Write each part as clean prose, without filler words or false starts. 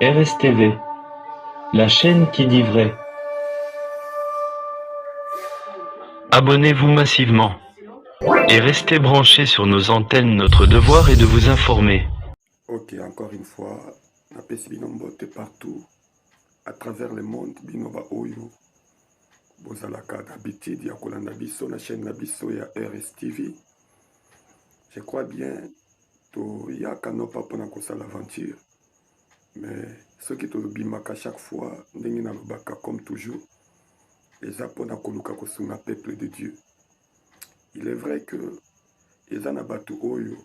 RSTV, la chaîne qui dit vrai. Abonnez-vous massivement et restez branchés sur nos antennes. Notre devoir est de vous informer. Ok, encore une fois, na pesi bino mbote partout à travers le monde, bino ba oyo bozalaka d'habitude ya kolanda biso na chaîne na biso ya RSTV. Je crois bien toyaka no pa mpona kosala aventure, mais soki tobimaka chaque fois ndenge nalobaka comme toujours eza mpona koluka kosunga peuple de Dieu. Il est vrai que eza na bato oyo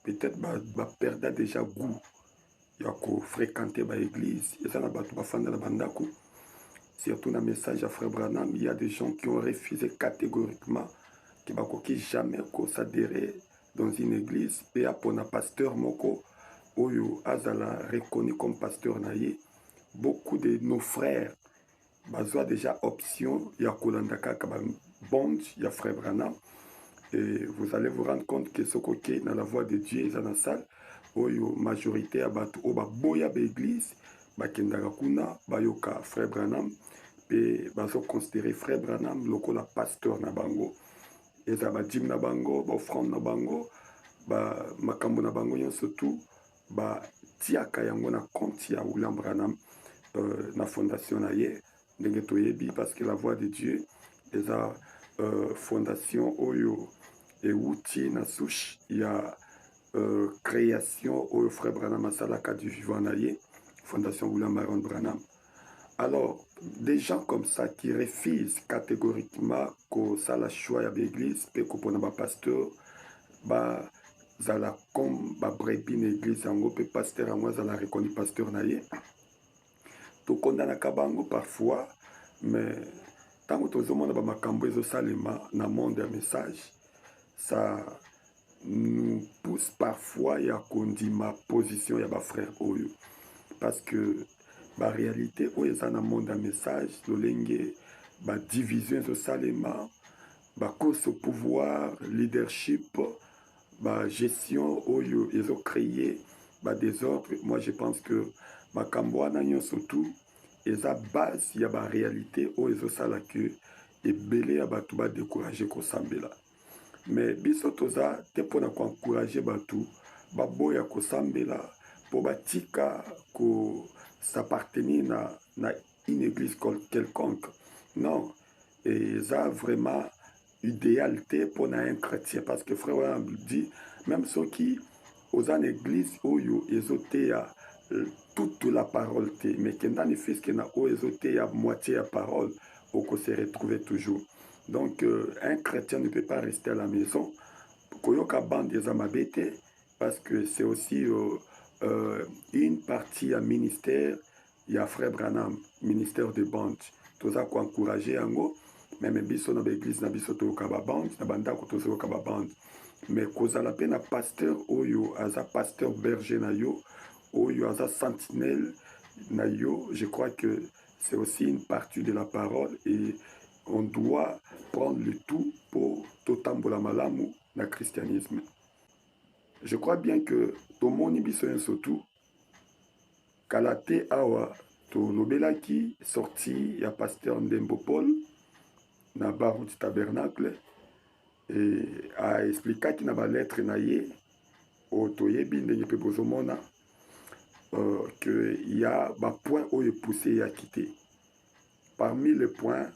peut-être baperda déjà goût ya kofréquenter baéglise, eza na bato bafanda na bandako. Surtout dans le message à Frère Branham, il y a des gens qui ont refusé catégoriquement qui ne jamais s'adhérer dans une église. Et pour un pasteur moko, oyo azala reconnu comme pasteur naïe. Beaucoup de nos frères, ont déjà option, il y a Kolandaka Bond, il y a Frère Branham. Et vous allez vous rendre compte que ce côté dans la voix de Dieu est dans la salle. Oyo majorité à batu oba boya l'église, bakendaka kuna bayoka Frère Branham. Et bazo considérer Frère Branham lokola pasteur na bango. Eza ba dim na bango, ba offrande na bango, ba makambo na bango yon surtout ba tiaka yango na compte ya William Branham na fondation na ye ndenge toyebi parce que la voix de Dieu eza fondation oyo euti na souche ya création oyo Frère Branham asalaka du vivant na ye, fondation William Marion Branham. Alors, des gens comme ça qui refusent catégoriquement que ça la choix à l'église, que pour un pasteur, bah, zala comme bah brebis l'église en gros, pasteur en moi zala reconnu pasteur naïe. Tout condamne à kabango parfois, mais tant que tout le monde a makambo ezo salema na monde un message, ça nous pousse parfois à conduire ma position ya ba frère oyo, parce que la réalité où ils ont un monde un message lolenge ba division de salema ba cause au pouvoir leadership ba gestion où ils ont créé ba désordre. Moi je pense que ma kamboana nyon surtout ils a base il y a ba réalité où ils ont ça là que et belé à batu ba décourager ko sambela, mais biso toza te pona ko encourager batu ba boya ko sambela pour batika ko s'appartenir à une église quelconque. Non, et ça vraiment idéalité pour un chrétien. Parce que frère dit, même ceux qui aux en église où ils ont toute la parole, mais qui dans les fils qui ont ils ont moitié la parole, où qu'on se retrouve toujours. Donc un chrétien ne peut pas rester à la maison. Koyoka bande des amabétés, parce que c'est aussi une partie à ministère, il y a Frère Branham, ministère de bande. Tout ça pour encourager Ango, même biso na l'église na biso to kaba bande, na banda ko to kaba bande. Mais cause la peine à pasteur oyo, aza pasteur berger na yo, oyo aza sentinelle na yo, je crois que c'est aussi une partie de la parole et on doit prendre le tout pour totambola malamu na christianisme. Je crois bien que tout le monde biso surtout kalate awa to lobelaki sorti ya pasteur Ndembo Paul na Barout Tabernacle et a expliqué qu'il na ba lettre na ye o toyebi ndenge pe bozomona que il y a ba point oyo poussé à quitter. Parmi les points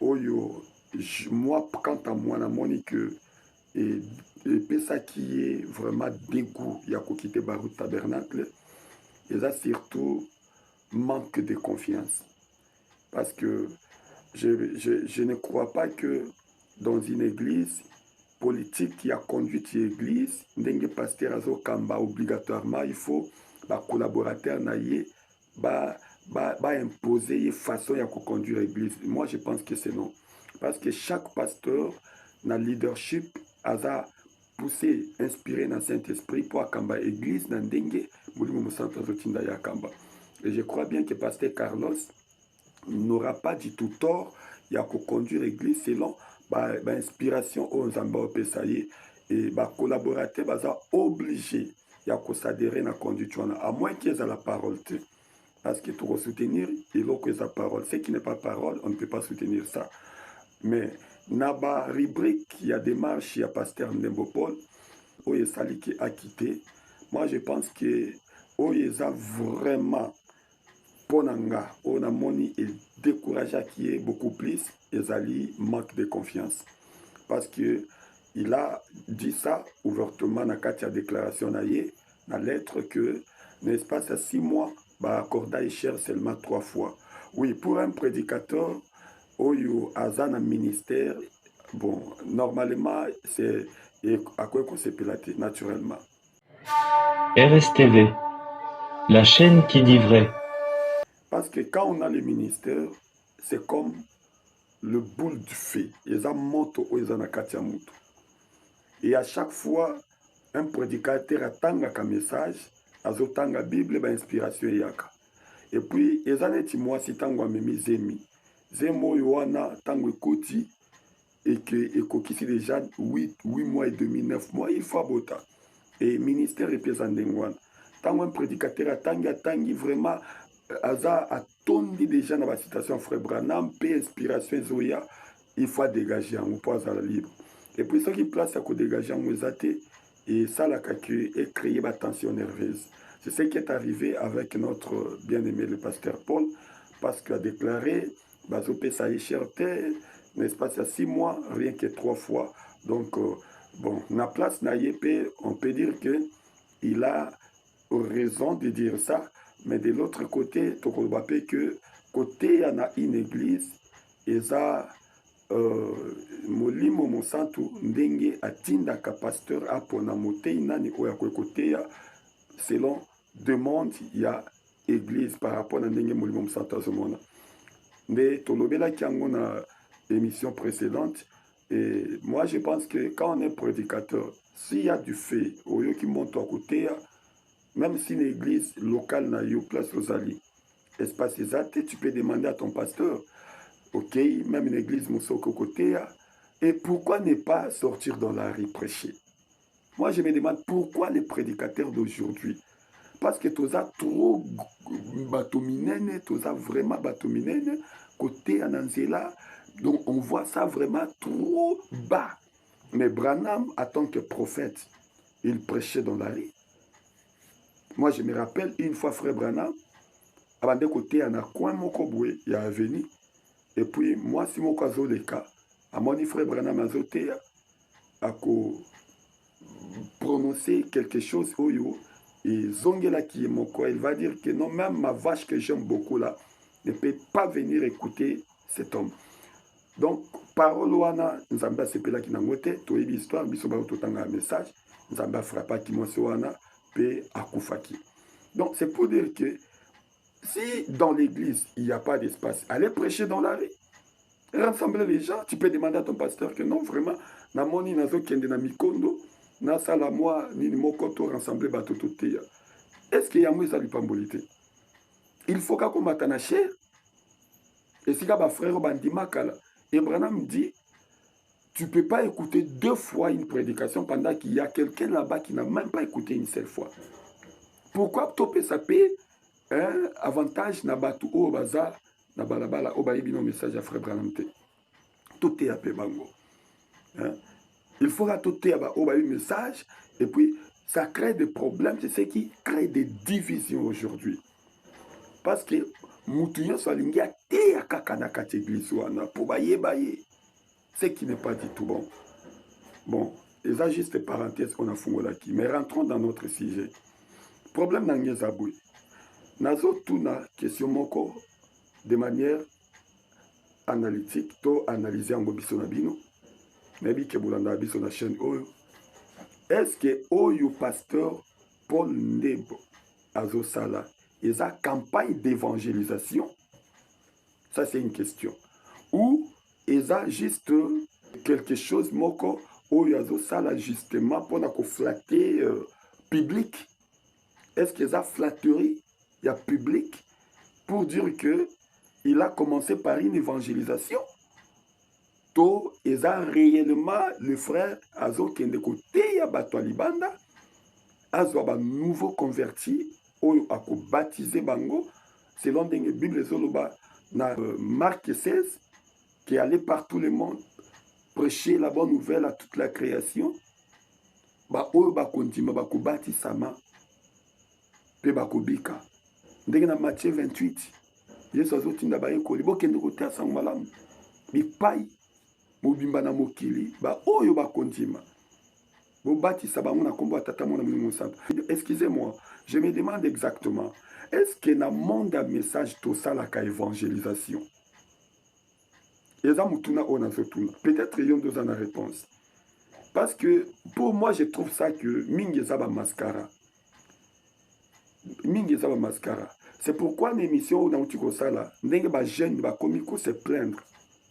oyo moi quant à moi na moni que et ça qui est vraiment dégoût il y a quitter Barout Tabernacle. Et ça, surtout, manque de confiance. Parce que je ne crois pas que dans une église politique qui a conduit l'église, n'engue pasteur azo kamba obligatoirement, il faut ba collaborateur naïe, ba imposer une façon de conduire l'église. Moi, je pense que c'est non. Parce que chaque pasteur, na leadership, a poussé, inspiré dans Saint-Esprit pour kamba église, na ndenge, et je crois bien que pasteur Carlos n'aura pas du tout tort, il y a qu'à conduire l'église selon l'inspiration aux Zamba Pesaye et les collaborateurs sont obligés ya kosadere na conduite wana, à moins qu'ils aient la parole. Parce que pour soutenir, il faut que la parole. Ce qui n'est pas parole, on ne peut pas soutenir ça. Mais, naba rubrique, il y a des marches, il y a Pasteur Ndembopol, où il sali qui a quitté. Moi, je pense que, où il a vraiment, ponanga, on a moni et découragé qui est beaucoup plus, Ezali manque de confiance. Parce que, il a dit ça ouvertement dans la déclaration na lettre que, n'est-ce pas, ça 6 mois, bah, accorda cher seulement 3 fois. Oui, pour un prédicateur, Oyo Azana ministère, bon, normalement, c'est à quoi qu'on s'est piloté, naturellement. RSTV, la chaîne qui dit vrai. Parce que quand on a le ministère, c'est comme le boule du feu. Ils ont moto, ils ont katia moto. Et à chaque fois, un prédicateur attend un message, azotanga la Bible, ba inspiration yaka. Et puis, ils ont dit moi si tango amemi zemi. Zemo yoana tango ekoti et que ekokisi déjà 8 mois et demi, 9 mois, il faut abota. Et ministère et pièce en dengwana. Tango un prédicateur atangi vraiment aza atondi déjà dans la citation frère Branham, pe inspiration zoya, il faut dégager on peut à la libre. Et puis ce qui place à dégager en ezate et ça la calcul et créer la tension nerveuse. C'est ce qui est arrivé avec notre bien-aimé le pasteur Paul, parce qu'il a déclaré Bazopé sa cherté, n'est-ce pas, il y a 6 mois, rien que 3 fois. Donc, bon, la place Nayépé, on peut dire qu'il a raison de dire ça, mais de l'autre côté, tu vois que côté, il y en a une église, et ça, molimo mosantu ndenge atindaka pasteur apona motei nani oyo akokoteya selon demande ya église par rapport à ndenge molimo mosantu azomona nde tolobelaki yango na émission précédente. Et moi je pense que quand on est prédicateur, s'il y a du fait oyo qui monte à côté, même si une église locale na yo place Rosalie espace exact, tu peux demander à ton pasteur. Ok, même une église Moussoko côté. Et pourquoi ne pas sortir dans la rue prêcher? Moi, je me demande pourquoi les prédicateurs d'aujourd'hui. Parce que tu as trop batominene, tu as vraiment batominene, côté Ananzela. Donc, on voit ça vraiment trop bas. Mais Branham, en tant que prophète, il prêchait dans la rue. Moi, je me rappelle une fois, frère Branham, avant de côté, il y a un coin Mokoboué, il y a un venu. Et puis, moi, si mon cas le cas, à mon frère Branham Azoté, à prononcer quelque chose, et Zongela qui est mon quoi, il va dire que non, même ma vache que j'aime beaucoup là, ne peut pas venir écouter cet homme. Donc, parole wana, nous avons fait là qui n'a moté, tu as une histoire, nous avons tout un message, nous avons frappé qui m'a wana, pe akufaki. Donc, c'est pour dire que si dans l'église, il n'y a pas d'espace, allez prêcher dans la rue. Rassembler les gens, tu peux demander à ton pasteur que non, vraiment, na moni nazo kende na mikondo, na sala moi, ni mokoto rassembler batototeya. Est-ce qu'il y a moins à l'upambolité? Il faut qu'à combattre na cher. Et si ba frère bandimakala, et Branham dit, tu ne peux pas écouter 2 fois une prédication pendant qu'il y a quelqu'un là-bas qui n'a même pas écouté une seule fois. Pourquoi topé ça paye un avantage na batu o baza na balabala o bayebi no message à frère Branham te. Tout est à bango. Il faudra tout est à o bayebi message et puis ça crée des problèmes, c'est ce qui crée des divisions aujourd'hui. Parce que mutuyo salingi a te ya kaka na kati église wana pour baye. Ce qui n'est pas du tout bon. Bon, et ça juste parenthèse qu'on a fungola qui, mais rentrons dans notre sujet. Problème dans Ngezaboui. Nazo tuna question moko de manière analytique, to analyser en biso na bino. Nebi ke bulanda biso na chaîne oyo. Est-ce que oyo pasteur Paul Ndebo azo sala eza campagne d'évangélisation? Ça c'est une question. Ou eza juste quelque chose moko oyo azo sala justement pour na ko flatter public? Est-ce qu'il y a flatterie, il y a public, pour dire qu'il a commencé par une évangélisation? To, il a réellement le frère Azo Kende côté ya bato libanda, azwa ba nouveau converti oyo akobaptiser bango selon ndenge Bible ezoloba na Marc 16 qui allait par tout le monde prêcher la bonne nouvelle à toute la création. Ba oyo bakondima bakobatisama mpe bakobika ndenge na Matthieu 28 Yesu azotinda bayekoli bokende koteya sango malamu bipai mobimba na mokili ba oyo bakondima bobatisa bango na kombo ya tata mwana molimo santo. Excusez-moi, je me demande exactement, est-ce que na monde ya message tosalaka évangélisation? Eza mutuna oyo nazotuna, peut-être yo ndoza na réponse. Parce que pour moi, je trouve ça que mingi eza ba mascara. Mingi eza ba mascara. C'est pourquoi l'émission oyo nauti kosala ndenge ba jeune bakomi ko se plaindre.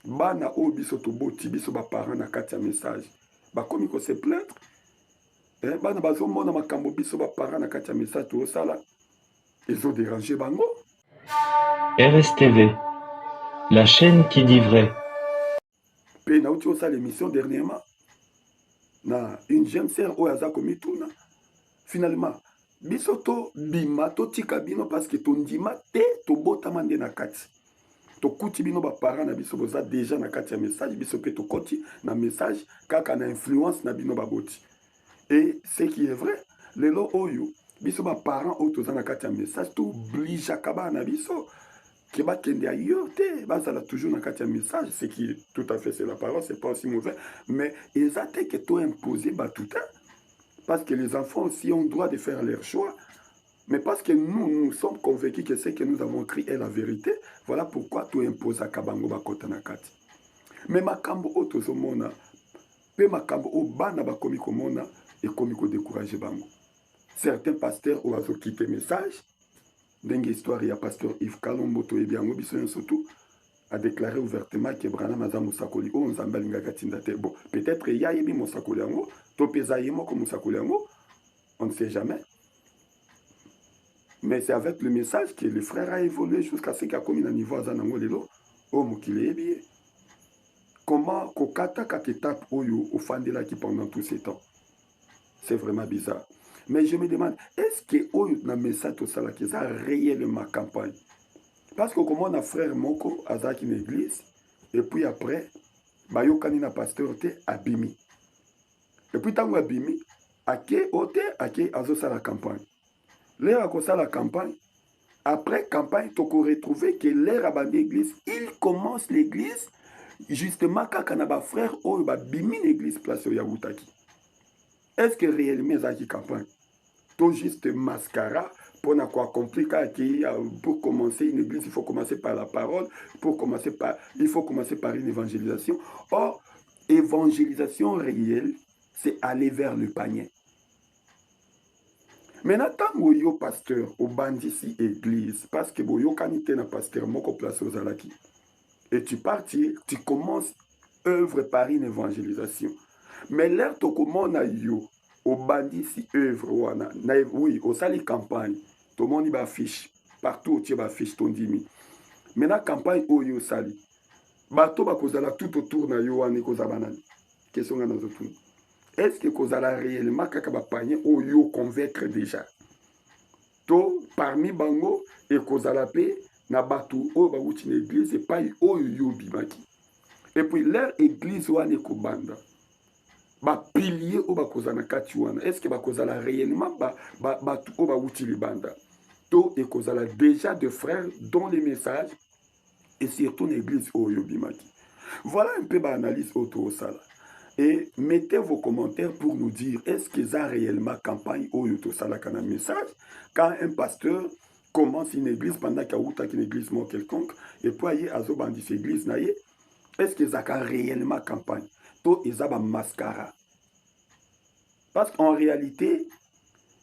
Bana oyo biso toboti biso ba parents na kati ya message. Bakomi ko se plaindre. Bana bazomona makambo biso ba parents na kati ya message tosala. Ezo déranger bango. RSTV, la chaîne qui dit vrai. Pe nauti kosala l'émission dernièrement. Na une jeune sœur oyo aza komituna. Finalement, biso to bima to tika bino parce que tondima te to botama nde na kati. To kuti bino ba parents na biso boza déjà na kati ya message biso pe to koti na message kaka na influence na bino baboti. Et ce qui est vrai, lelo oyo biso ba parents oyo toza na kati ya message to oblige akaba na biso ke bakende ailleurs te bazala toujours na kati ya message, ce qui tout à fait c'est la parole, c'est pas aussi mauvais, mais eza te ke to imposer batuta. Parce que les enfants aussi ont droit de faire leur choix. Mais parce que nous sommes convaincus que ce que nous avons écrit est la vérité, voilà pourquoi tout impose à Kabango Bakota Nakati. Mais Makambo Otozomona, pe Makambo Obana Bakomi Komona, et Komiko décourager Bango. Certains pasteurs ont quitté le message. Dengue histoire, il y a pasteur Yves Kalombo, et bien surtout, a déclaré ouvertement que Branham Aza Moussakoli, on Zambalinga Gatindate. Bon, peut-être il y a eu Moussakoli, Topezayemo comme Moussakoli, on ne sait jamais. Mais c'est avec le message que le frère a évolué jusqu'à ce qu'il a commis un niveau à Zanangolelo, au Mukile. Comment Kokata Kaketap Oyo au Fandela qui pendant tous ces temps? C'est vraiment bizarre. Mais je me demande, est-ce que Oyo na message au Salaki a réellement campagne? Parce que comme on a frère Moko, Azak une église, et puis après, Bayokani na pasteur te Abimi. Et puis tant Abimi, Ake Ote, Ake Azosa la campagne. L'air a commencé la campagne. Après campagne, tu as retrouvé que l'air a bandé l'église. Il commence l'église, justement, quand Kanaba frère, oh, il va bimi l'église place au Yaboutaki. Est-ce que réellement, ça qui campagne? Tout juste mascara pour pour commencer une église, il faut commencer par la parole, il faut commencer par une évangélisation. Or, évangélisation réelle, c'est aller vers le panier. Maintenant, tant que yo pasteur au bandisi église, parce que yo kanite na pasteur moko place aux alaki, et tu partis, tu commences œuvre par une évangélisation. Mais l'air to comment na yo au bandisi œuvre wana, oui, au sali campagne, tout le monde y affiche, partout tu affiche ton dimi. Maintenant campagne au yo sali, bato ba kozala tout autour na yo wana kozabanani. Question na nazotu. Est-ce que Kozala réellement kakabapanye ou yo convaincre déjà? To parmi bango et Kozala pe na batu o ba wuti na église et pas o yo bimaki. Et puis leur église wane ko banda. Ba pilier o ba Kozala kati wana. Est-ce que ba Kozala réellement batu o ba wuti li banda? To et Kozala déjà de frères dont les messages et surtout l'église o yo bimaki. Voilà un peu ba analyse autour de ça. Et mettez vos commentaires pour nous dire est-ce qu'ils ont réellement campagne ou yoto salaka na message quand un pasteur commence une église pendant qu'il y a une église mort quelconque et puis il y a une église est-ce qu'ils ont réellement campagne tout ils ont un mascara parce qu'en réalité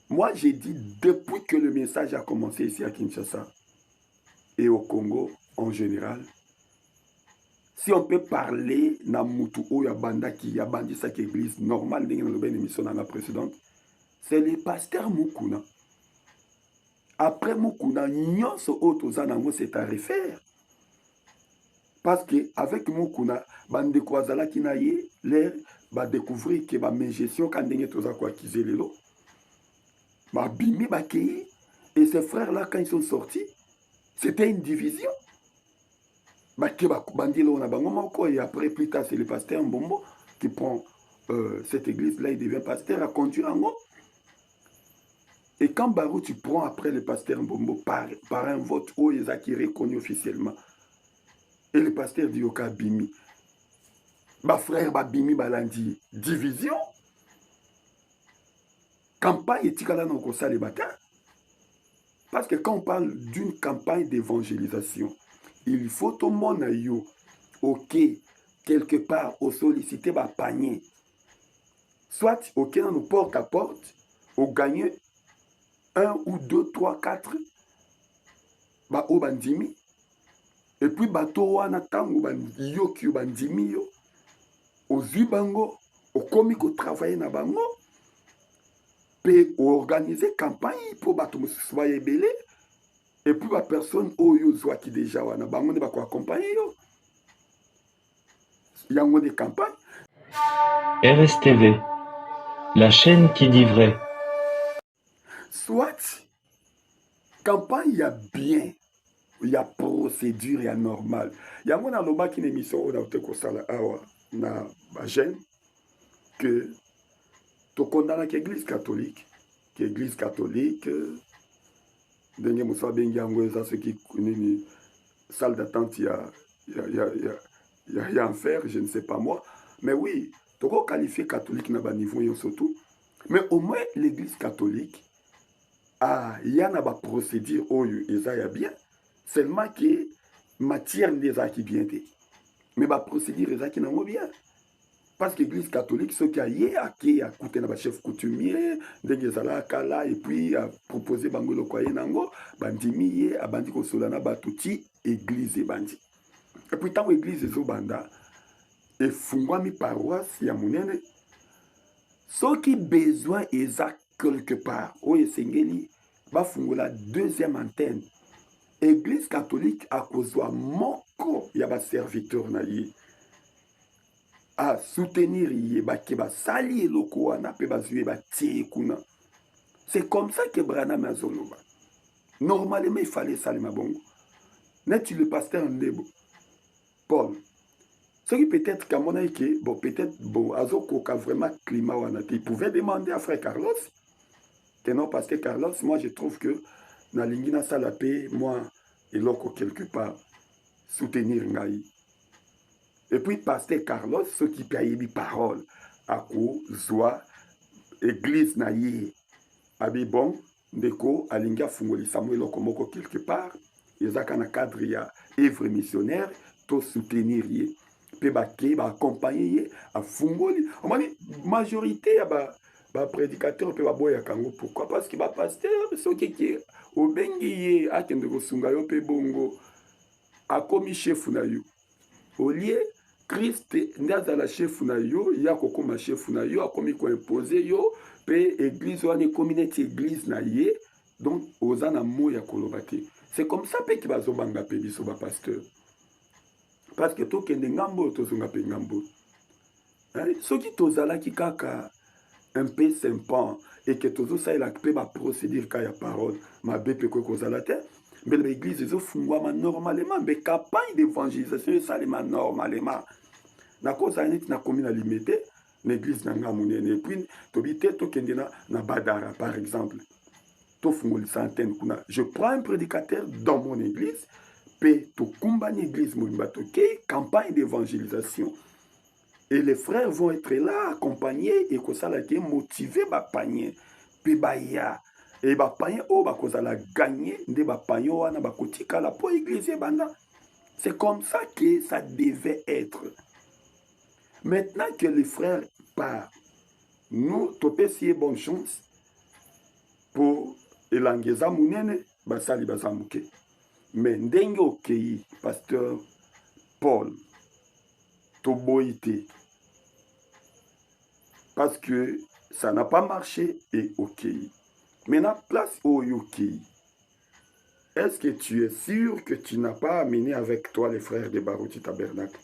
moi j'ai dit depuis que le message a commencé ici à Kinshasa et au Congo en général. Si on peut parler na mutu o ya banda qui a bandi sa église normale dans une émission dans la précédente, c'est le pasteur Mukuna. Après Mukuna, nyonso auto zanango c'est à refaire. Parce que avec Mukuna, bande kwazala kinaye, l'air va découvrir que ba gestion quand ndenge toza ko accuser lelo. Bimi Bakei. Et ces frères-là, quand ils sont sortis, c'était une division. Et après, plus tard, c'est le pasteur Mbombo qui prend cette église-là, il devient pasteur, a conduit en haut. Et quand Barou, tu prends après le pasteur Mbombo par un vote, qui est reconnu officiellement. Et le pasteur dit Yoka Bimi. Frère Bimi Balandi, division. Campagne et Tikala non kosa les batailles. Parce que quand on parle d'une campagne d'évangélisation, il faut tout le monde yo, ok, quelque part, au solliciter ba panier. Soit, ok, on nous porte à porte, au gagner 1 ou 2, 3, 4, ba o bandimi. Et puis, bato wana tango yo ki bandimi yo, au bango, au komi ko travailler na bango, pe organiser campagne pour bato soyez belé. Et puis, la personne oyo zwa ki déjà wana bango ne ba ko accompagner yo. Il y a des campagnes. RSTV, la chaîne qui dit vrai. Soit, campagne, il y a bien, il y a procédure, il y a normal. Il y a mon aloba qui est une émission où on a ma gêne que tu condamnes l'église catholique, dernier moussa bengi angweza ceux qui connaissent une salle d'attente, il y a enfer, je ne sais pas moi. Mais oui, tu peux qualifier catholique na ba niveau surtout. Mais au moins l'église catholique, il y a une procédure où il y a bien, seulement que matière des qui bien. Mais la procédure est qui n'a bien. Parce que l'église catholique, ce qui a coûté le chef coutumier, et puis a proposé Bangolo Kwaye Nango, Bandimi, a Bandi Kosolana Batuti, église et Bandi. Et puis tant l'église est Banda, et Fungwami paroisse, il y a monene, ce qui besoin exact quelque part, où est Sengeli, va fungola deuxième antenne. Église catholique a causé moko, il y a un serviteur naïe. À soutenir sali loko wana pe bazue tie kuna. C'est comme ça que Branham a zonoba. Normalement il fallait saler ma bongo. Net le pasteur Ndebo Paul. Ce qui peut-être qu'à mon avis bon peut-être bon azoko ka vraiment climat wana il pouvait demander à frère Carlos que non parce que Carlos moi je trouve que na lingina salapé moi et loko quelque part soutenir ngai. Et puis, pasteur Carlos, ce qui paye des paroles, à quoi, zoa, église naïe, abi bon, ndeko, alinga fungoli Samuel Okomoko quelque part, ils ont un cadre, il y a œuvre missionnaire, tout soutenir, pe baké, ba accompagner, à fungoli. On m'a dit, majorité, ba prédicateur, pe ba boya kango. Pourquoi? Parce que ba pasteur, ce qui est, au bengi, a kendeko sungayo, pe bongo, a commis chef na yo. Au lieu, Christ ndaza la chef na yo ya kokoma chef na yo akomi ko imposer yo pe église wana communauté église na ye donc ozana moya kolobate c'est comme ça pe ki bazobanga pe biso ba pasteur parce que to kende ngambo to zonga pe ngambo soki tozala ki kaka un peu sympa et que tozo ça il a pe ba procédure ka ya parole ma bepe ko kozala te mais l'église ezo fungwama normalement mais campagne d'évangélisation ça les normalement na kosa neti na komi na limité l'église na nga munene et puis tobite to kende na badara par exemple to fungoli centaine kuna je prends un prédicateur dans mon église pe to kumba ni église mobimba to ke campagne d'évangélisation et les frères vont être là accompagnés et kosala ke motiver ba panier pe ba ya et ba panier o ba kozala gagner nde ba panier wana ba kotika la po église banda c'est comme ça que ça devait être. Maintenant que les frères partent, nous, topesier bonne chance pour elangeza munene, basali bazamuke. Mais ndenge okei, pasteur Paul, toboïté, parce que ça n'a pas marché et okei. Maintenant, place au yokei. Est-ce que tu es sûr que tu n'as pas amené avec toi les frères de Barouti Tabernacle?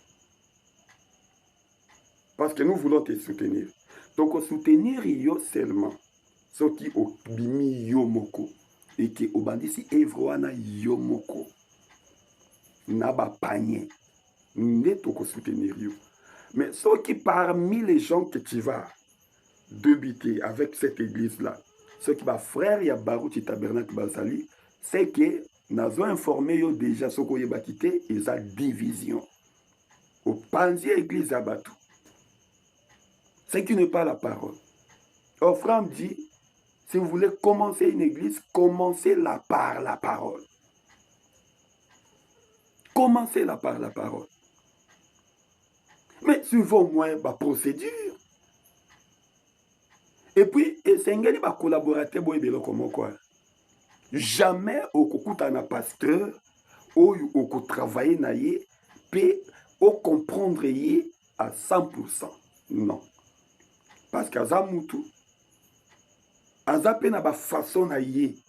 Parce que nous voulons te soutenir. Donc, soutenir yo seulement. soki obimi yo moko eke obandisi evre wana yo moko na bapanie nde tokosoutenir yo. Mais soki parmi les gens que tu vas débiter avec cette église-là, ceux qui va frère ya Baruti Tabernacle Bazali, c'est que nazo informé yo déjà soko yeba kité eza division. Au panzi église à Batou. C'est qui n'est pas la parole. Offram dit, si vous voulez commencer une église, commencez-la par la parole. Commencez-la par la parole. Mais suivons au moins la procédure. Et puis, c'est un collaborateur comme quoi. Jamais au kokuta na pasteur, ou au travailler na ye, puis au comprendre ye à 100%. Non. Parce qu'à Zamutu, à Zapena ba façon na ye,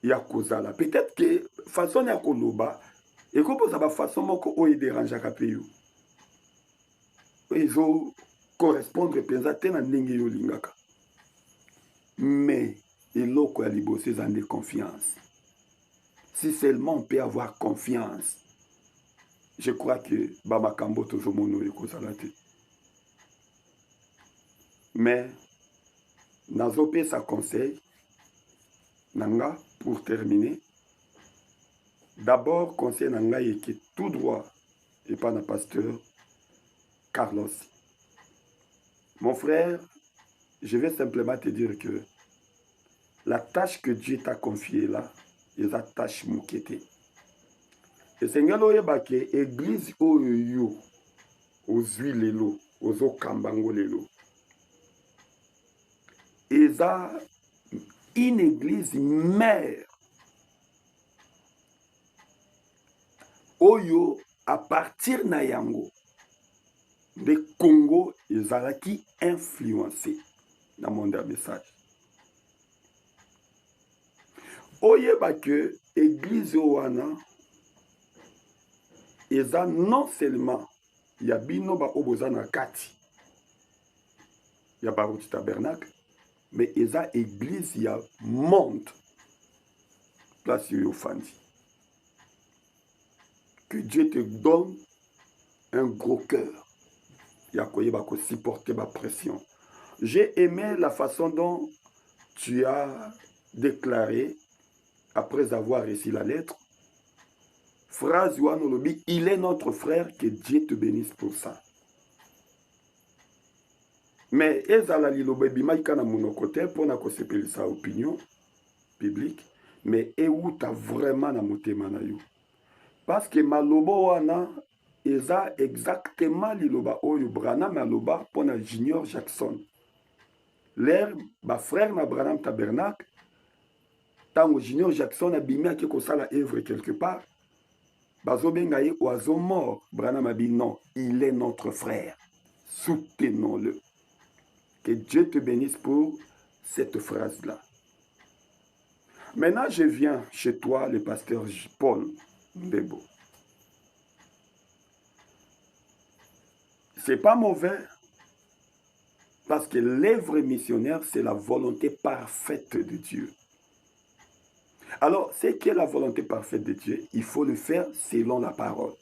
ya kozala. Peut-être que façon ya koloba, et qu'on pose ba façon moko o y dérange à kapeyo. Ils ont correspondre pensate na ndenge yo lingaka. Mais eloko ya liboso eza nde confiance. Si seulement on peut avoir confiance, je crois que Bamakambo tozomono ekozala te. Mais nazope sa conseil nanga pour terminer. D'abord conseil nanga est que tout droit et pas na pasteur Carlos. Mon frère, je vais simplement te dire que la tâche que Dieu t'a confiée là, c'est la tâche moukete. Et Seigneur oyebake église oyo ozwi lelo, ozo kambango lelo. Et ça, une église mère. Oyo, à partir na yango, de Congo, ils ont qui influencé dans mon message. Oyeba que église wana, ils ont non seulement, il y a bino ba obozana kati, il y a Baruti Tabernacle, mais il y a église, il y a monde. Place Yofandi. Que Dieu te donne un gros cœur. Il y a quoi supporter ma pression. J'ai aimé la façon dont tu as déclaré, après avoir reçu la lettre, phrase Yohanolobi, il est notre frère, que Dieu te bénisse pour ça. Mais ezala liloba bimaka na monokote pour na kosepeli sa opinion publique, mais euta vraiment na motema na yo. Parce que malobo wana eza exactement liloba oyo Branham maloba pour na Junior Jackson. L'air ba frère na Branham Tabernacle, tango Junior Jackson a bimi ake kosala œuvre quelque part, bazo benga ye oiseau mort. Branham a dit non, il est notre frère. Soutenons-le. Que Dieu te bénisse pour cette phrase-là. Maintenant, je viens chez toi, le pasteur Paul Mbebo. Ce n'est pas mauvais, parce que l'œuvre missionnaire, c'est la volonté parfaite de Dieu. Alors, c'est qu'est la volonté parfaite de Dieu, il faut le faire selon la parole.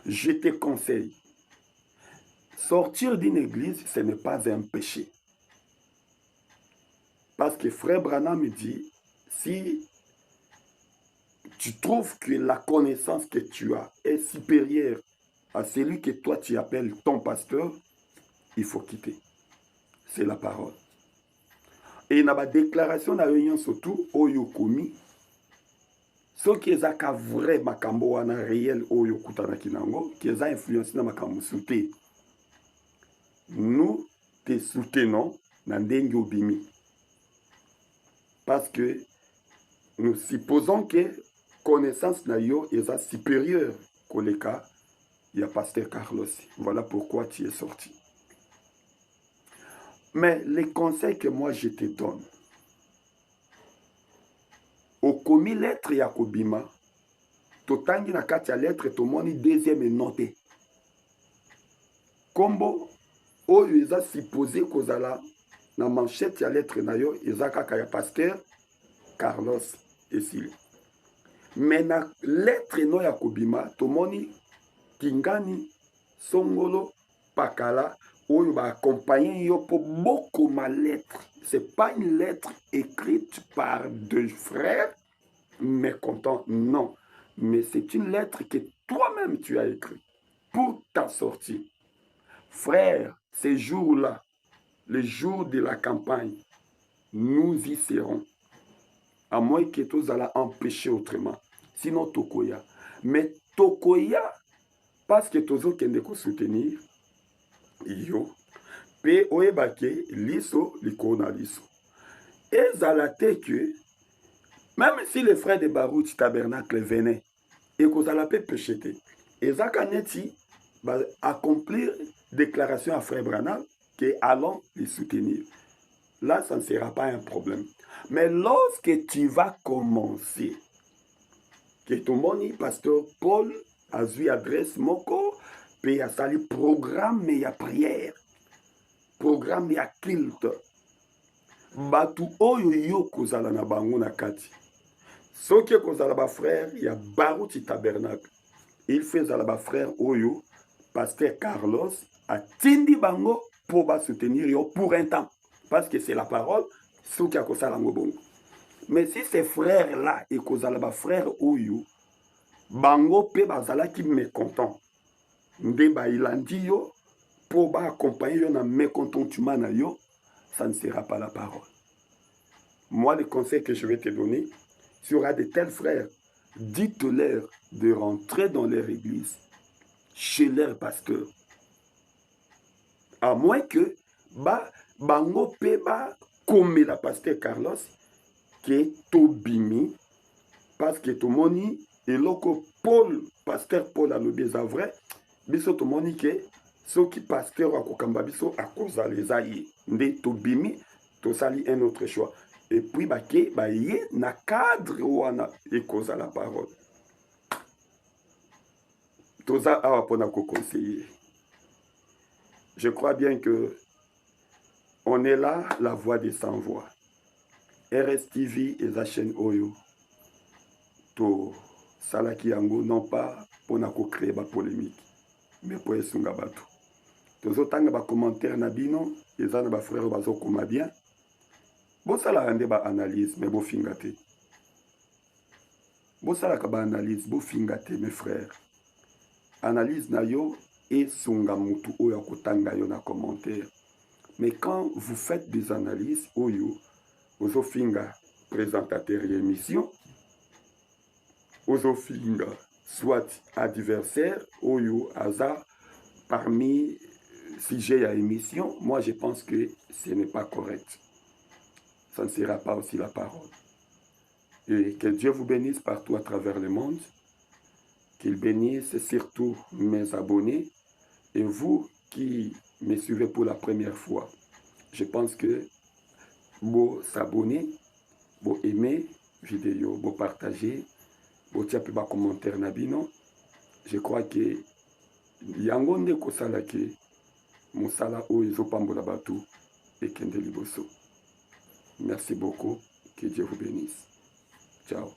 Je te conseille, sortir d'une église, ce n'est pas un péché. Parce que frère Branham me dit, si tu trouves que la connaissance que tu as est supérieure à celui que toi tu appelles ton pasteur, il faut quitter. C'est la parole. Et dans la déclaration de la réunion surtout, Oyo Komi, ce qui est un vrai makambo wana réel Oyo Kutana Kinango, qui est influencé dans makambo souté. Nous te soutenons dans Dengue Obimi. Parce que nous supposons que connaissance na yo est supérieure qu'au cas il y a pasteur Carlos. Voilà pourquoi tu es sorti. Mais les conseils que moi je te donne, au commis lettre Yakobima, totangi na kati ya lettre tomoni deuxième noté. Kombo oyo eza supposé kozala na manchette ya lettre na yo eza kaka ya Pasteur Carlos esili. Mais na lettre no ya kobima tomoni Kingani Songolo Pakala oyo ba accompagner yo pour beaucoup ma lettre. C'est pas une lettre écrite par deux frères mécontents, non. Mais c'est une lettre que toi-même tu as écrite pour ta sortie. Frère, ces jours-là, les jours de la campagne, nous y serons. À moins que tous allons empêcher autrement. Sinon, Tokoya. Mais Tokoya, parce que tous autres qui soutenir, yo, pe oyebake liso likona liso. Et zalate que, même si les frères de Baruch Tabernacle venaient, et qu'on a pu pécher, et Zakaneti va accomplir déclaration à frère Branham que allons les soutenir. Là, ça ne sera pas un problème. Mais lorsque tu vas commencer, que ton moni, pasteur Paul, a vu adresse moko, puis il a sali programme et prière, programme et culte. Batu oyo yo kozala na bango na kati. Soki kozala ba frère, il y a Baruch Tabernacle. Il fait zala ba frère oyo, pasteur Carlos, a tindi bango pour ba soutenir yo pour un temps. Parce que c'est la parole, soki akosala ngobongo. Mais si ces frères-là, et kozala ba frère oyo, bango pe bazala ki mécontent. Nde ba ilandi yo, pour ba accompagner yo na mécontentement na yo, ça ne sera pas la parole. Moi, le conseil que je vais te donner, s'il y aura de tels frères, dites-leur de rentrer dans leur église, chez leur pasteur. À moins que, bango peba, comme la pasteur Carlos, qui est Tobimi, parce que tout le monde, et loco Paul, pasteur Paul a le vrai, biso tout le monde que, ceux qui pasteur à Kokamba biso à cause des aïe, nde Tobimi, to sali un autre choix. Et puis, yé na cadre wana et cause à la parole. Toza awa pona ko conseiller. Je crois bien que on est là, la voix des sans voix. RSTV et la chaîne Oyo. To salaki yango non pas pona ko créer ba polémique, mais pour esunga batu. Tozo tanga ba commentaire na bino, ezana ba frère bazo koma bien. Bosala rende ba analyse, mais bo fingate. Bosala ka ba analyse, bo fingate, mes frères. Analyse na yo et sunga mutu oyo kotanga yo na commentaire. Mais quand vous faites des analyses, oyo, ozo finga présentateur et émission, ozo finga soit adversaire, oyo hasard parmi sujet à émission, moi je pense que ce n'est pas correct. Ça ne sera pas aussi la parole. Et que Dieu vous bénisse partout à travers le monde. Qu'il bénisse surtout mes abonnés. Et vous qui me suivez pour la première fois, je pense que vous s'abonner, vous aimer vidéo, vous partager, vous tirer un commentaire nabino. Je crois que yangonde kosala ke mosala oyo pambola batu et kende liboso. Merci beaucoup. Que Dieu vous bénisse. Ciao.